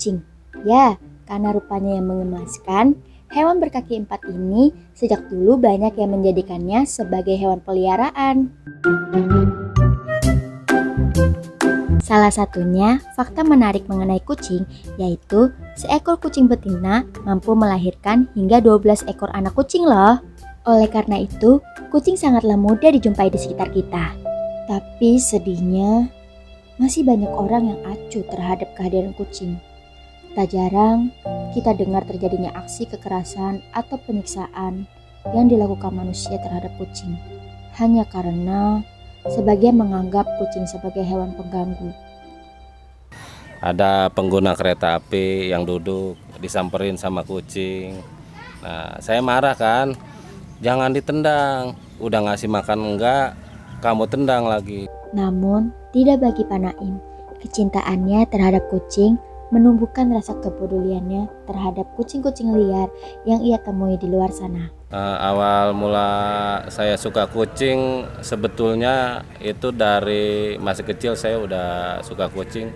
kucing. Ya, karena rupanya yang mengemaskan, hewan berkaki empat ini sejak dulu banyak yang menjadikannya sebagai hewan peliharaan. Salah satunya fakta menarik mengenai kucing, yaitu seekor kucing betina mampu melahirkan hingga 12 ekor anak kucing loh. Oleh karena itu, kucing sangatlah mudah dijumpai di sekitar kita. Tapi sedihnya, masih banyak orang yang acuh terhadap kehadiran kucing. Tak jarang kita dengar terjadinya aksi kekerasan atau penyiksaan yang dilakukan manusia terhadap kucing. Hanya karena sebagian menganggap kucing sebagai hewan pengganggu. Ada pengguna kereta api yang duduk disamperin sama kucing. Nah, saya marah kan, jangan ditendang. Udah ngasih makan enggak, kamu tendang lagi. Namun, tidak bagi Pak Naim. Kecintaannya terhadap kucing menumbuhkan rasa kepeduliannya terhadap kucing-kucing liar yang ia temui di luar sana. Awal mula saya suka kucing sebetulnya itu dari masih kecil saya udah suka kucing.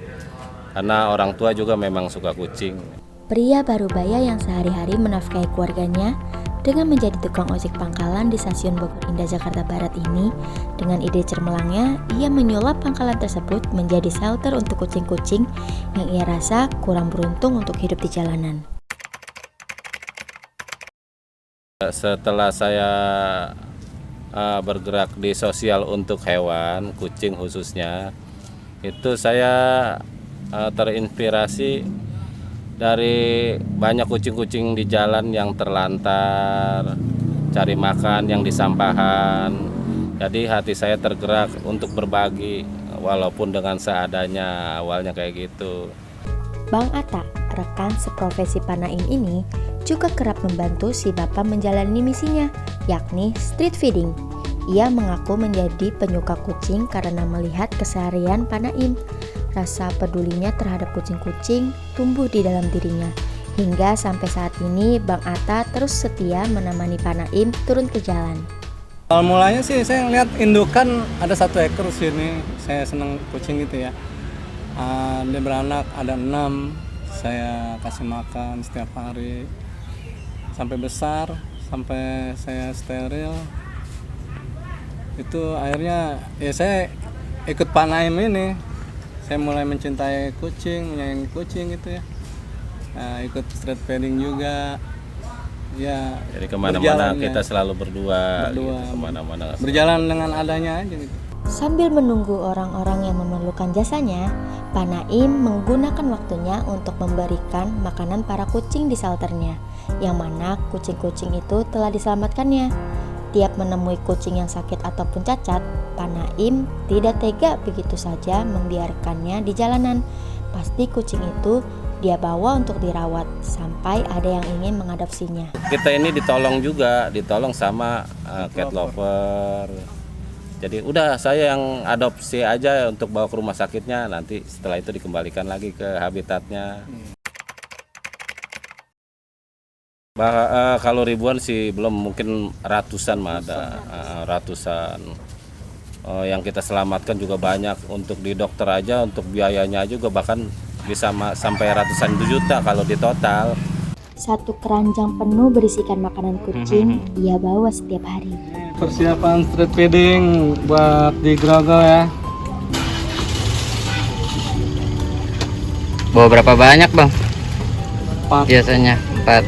Karena orang tua juga memang suka kucing. Pria Parubaya yang sehari-hari menafkahi keluarganya dengan menjadi tukang ojek pangkalan di stasiun Bogor Indah Jakarta Barat ini, dengan ide cermelangnya, ia menyulap pangkalan tersebut menjadi shelter untuk kucing-kucing yang ia rasa kurang beruntung untuk hidup di jalanan. Setelah saya bergerak di sosial untuk hewan, kucing khususnya, itu saya terinspirasi dari banyak kucing-kucing di jalan yang terlantar, cari makan yang di sampahan. Jadi hati saya tergerak untuk berbagi, walaupun dengan seadanya, awalnya kayak gitu. Bang Atta, rekan seprofesi Pak Naim ini, juga kerap membantu si bapak menjalani misinya, yakni street feeding. Ia mengaku menjadi penyuka kucing karena melihat keseharian Pak Naim. Rasa pedulinya terhadap kucing-kucing tumbuh di dalam dirinya. Hingga sampai saat ini Bang Atta terus setia menemani Pak Naim turun ke jalan. Awal mulanya sih saya lihat indukan ada 1 ekor sini. Saya senang kucing gitu ya. Dia beranak ada 6. Saya kasih makan setiap hari sampai besar, sampai saya steril. Itu akhirnya ya saya ikut Pak Naim ini. Saya mulai mencintai kucing, menyayangi kucing gitu ya. Ikut street feeding juga. Ya. Jadi kemana-mana kita selalu berdua. Gitu, kemana-mana. Berjalan dengan adanya aja gitu. Sambil menunggu orang-orang yang memerlukan jasanya, Pak Naim menggunakan waktunya untuk memberikan makanan para kucing di shelternya, yang mana kucing-kucing itu telah diselamatkannya. Tiap menemui kucing yang sakit ataupun cacat, Pak Naim tidak tega begitu saja membiarkannya di jalanan. Pasti kucing itu dia bawa untuk dirawat sampai ada yang ingin mengadopsinya. Kita ini ditolong juga, ditolong sama cat lover. Jadi udah saya yang adopsi aja untuk bawa ke rumah sakitnya, nanti setelah itu dikembalikan lagi ke habitatnya. Kalau ribuan sih belum, mungkin ratusan mah ada, ratusan. Yang kita selamatkan juga banyak, untuk di dokter aja, untuk biayanya juga bahkan bisa sampai ratusan juta kalau di total. 1 keranjang penuh berisikan makanan kucing ia bawa setiap hari. Persiapan street feeding buat di Grogol ya. Bawa berapa banyak bang? 4. Biasanya 4.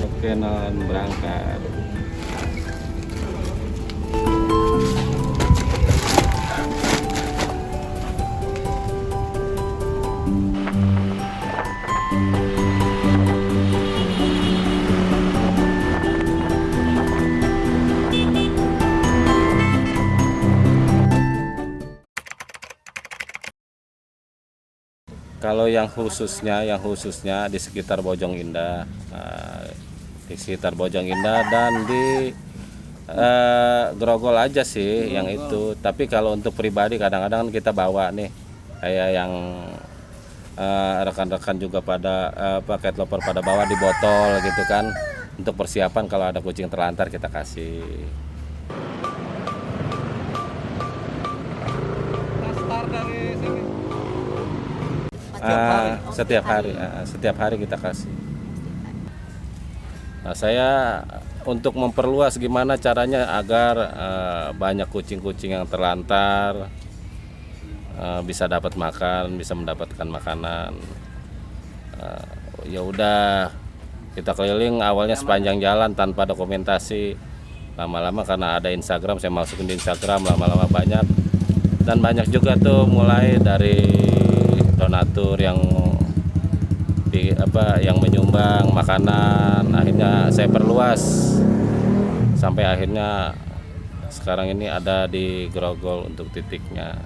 Oke, non berangkat. Kalau yang khususnya di sekitar Bojong Indah, dan di Grogol aja sih yang itu. Tapi kalau untuk pribadi kadang-kadang kita bawa nih, kayak yang rekan-rekan juga pada cat lover pada bawa di botol gitu kan, untuk persiapan kalau ada kucing terlantar kita kasih. Start dari sini. Setiap hari kita kasih. Nah, saya untuk memperluas gimana caranya agar banyak kucing-kucing yang terlantar bisa dapat makan, bisa mendapatkan makanan. Ya udah, kita keliling awalnya sepanjang jalan tanpa dokumentasi. Lama-lama karena ada Instagram, saya masukin di Instagram, lama-lama banyak. Dan banyak juga tuh mulai dari donatur yang yang menyumbang makanan. Akhirnya saya perluas sampai akhirnya sekarang ini ada di Grogol untuk titiknya.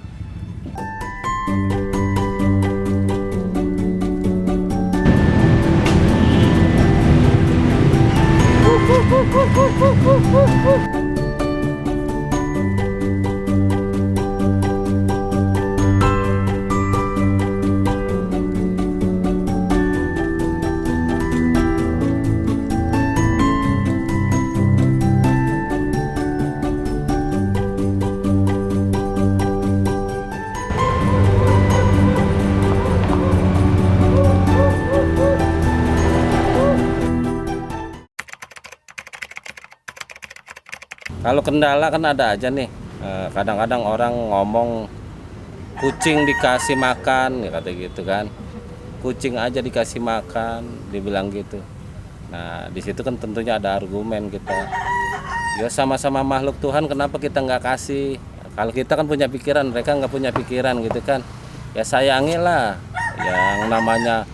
Kalau kendala kan ada aja nih. Kadang-kadang orang ngomong kucing dikasih makan, ya kata gitu kan. Kucing aja dikasih makan, dibilang gitu. Nah, di situ kan tentunya ada argumen kita. Ya sama-sama makhluk Tuhan, kenapa kita nggak kasih? Kalau kita kan punya pikiran, mereka nggak punya pikiran gitu kan. Ya sayangilah. Yang namanya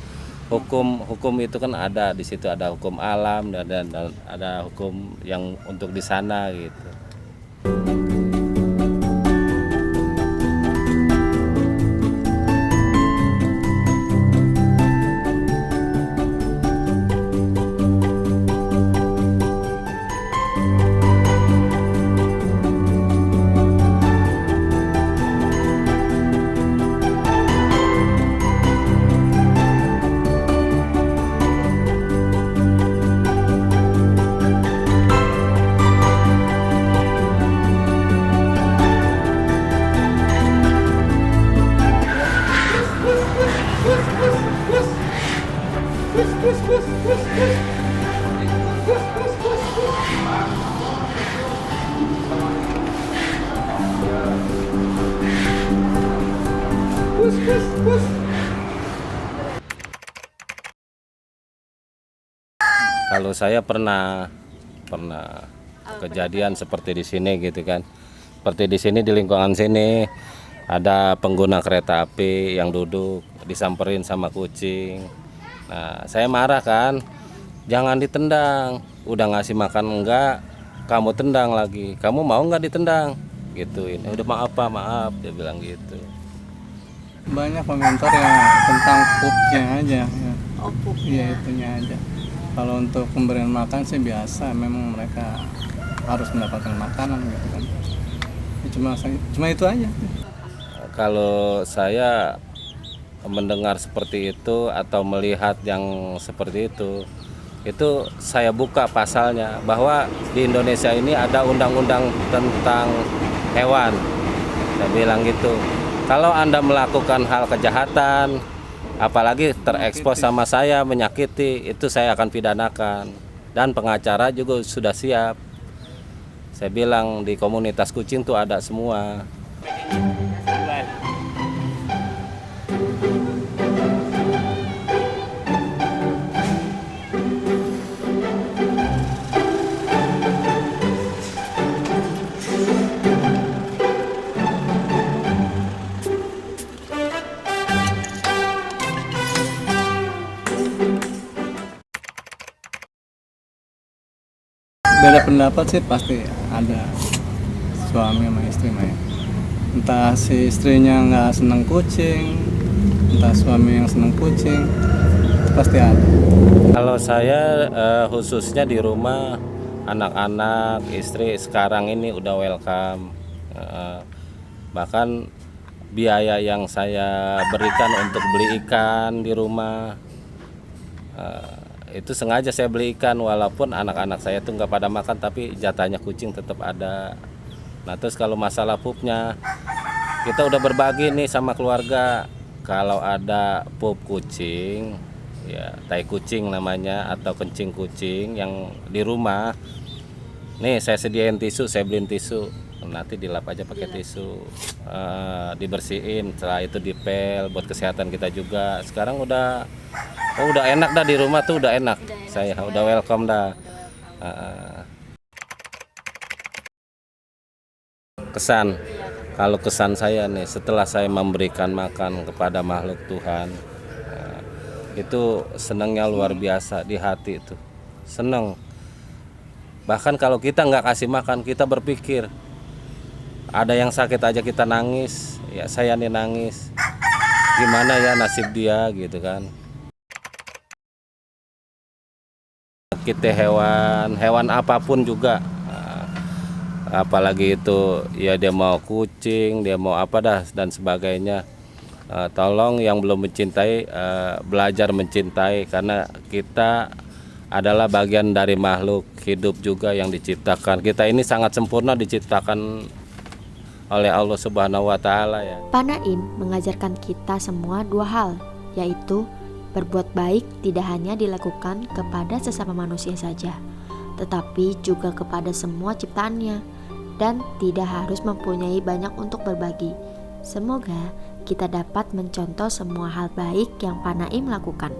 hukum itu kan ada di situ, ada hukum alam dan ada hukum yang untuk di sana gitu. Kalau saya pernah kejadian seperti di sini gitu kan. Seperti di sini, di lingkungan sini ada pengguna kereta api yang duduk disamperin sama kucing. Nah, saya marah kan, jangan ditendang. Udah ngasih makan enggak, kamu tendang lagi. Kamu mau nggak ditendang? Gituin. Udah maaf Pak, maaf, dia bilang gitu. Banyak komentar yang tentang pupnya aja ya. Iya, itunya aja. Kalau untuk pemberian makan sih biasa, memang mereka harus mendapatkan makanan gitu kan. Cuma itu aja. Kalau saya mendengar seperti itu atau melihat yang seperti itu saya buka pasalnya bahwa di Indonesia ini ada undang-undang tentang hewan. Saya bilang gitu. Kalau Anda melakukan hal kejahatan, apalagi terekspos sama saya, menyakiti, itu saya akan pidanakan. Dan pengacara juga sudah siap. Saya bilang di komunitas kucing tuh ada semua. Beda pendapat sih pasti ada, suami sama istri mah ya. Entah si istrinya nggak seneng kucing, entah suami yang seneng kucing, itu pasti ada. Kalau saya khususnya di rumah, anak-anak, istri sekarang ini udah welcome. Bahkan biaya yang saya berikan untuk beli ikan di rumah, itu sengaja saya beli ikan walaupun anak-anak saya tuh nggak pada makan, tapi jatahnya kucing tetap ada. Nah terus kalau masalah pupnya, kita udah berbagi nih sama keluarga. kalau ada pup kucing, ya tai kucing namanya atau kencing kucing yang di rumah, nih saya sediain tisu, saya beliin tisu, nanti dilap aja pakai tisu, dibersihin, setelah itu dipel buat kesehatan kita juga. Sekarang udah enak dah di rumah tuh, udah enak. Saya udah welcome dah. Kesan, kalau kesan saya nih setelah saya memberikan makan kepada makhluk Tuhan, itu senangnya luar biasa di hati itu, seneng. Bahkan kalau kita nggak kasih makan, kita berpikir ada yang sakit aja kita nangis, ya saya nih nangis, gimana ya nasib dia gitu kan. Kita hewan apapun juga, apalagi itu ya dia mau kucing, dia mau apa dah dan sebagainya. Tolong yang belum mencintai, belajar mencintai, karena kita adalah bagian dari makhluk hidup juga yang diciptakan. Kita ini sangat sempurna, diciptakan oleh Allah Subhanahu wa Ta'ala ya. Pak Naim mengajarkan kita semua dua hal, yaitu berbuat baik tidak hanya dilakukan kepada sesama manusia saja, tetapi juga kepada semua ciptaannya, dan tidak harus mempunyai banyak untuk berbagi. Semoga kita dapat mencontoh semua hal baik yang Pak Naim lakukan.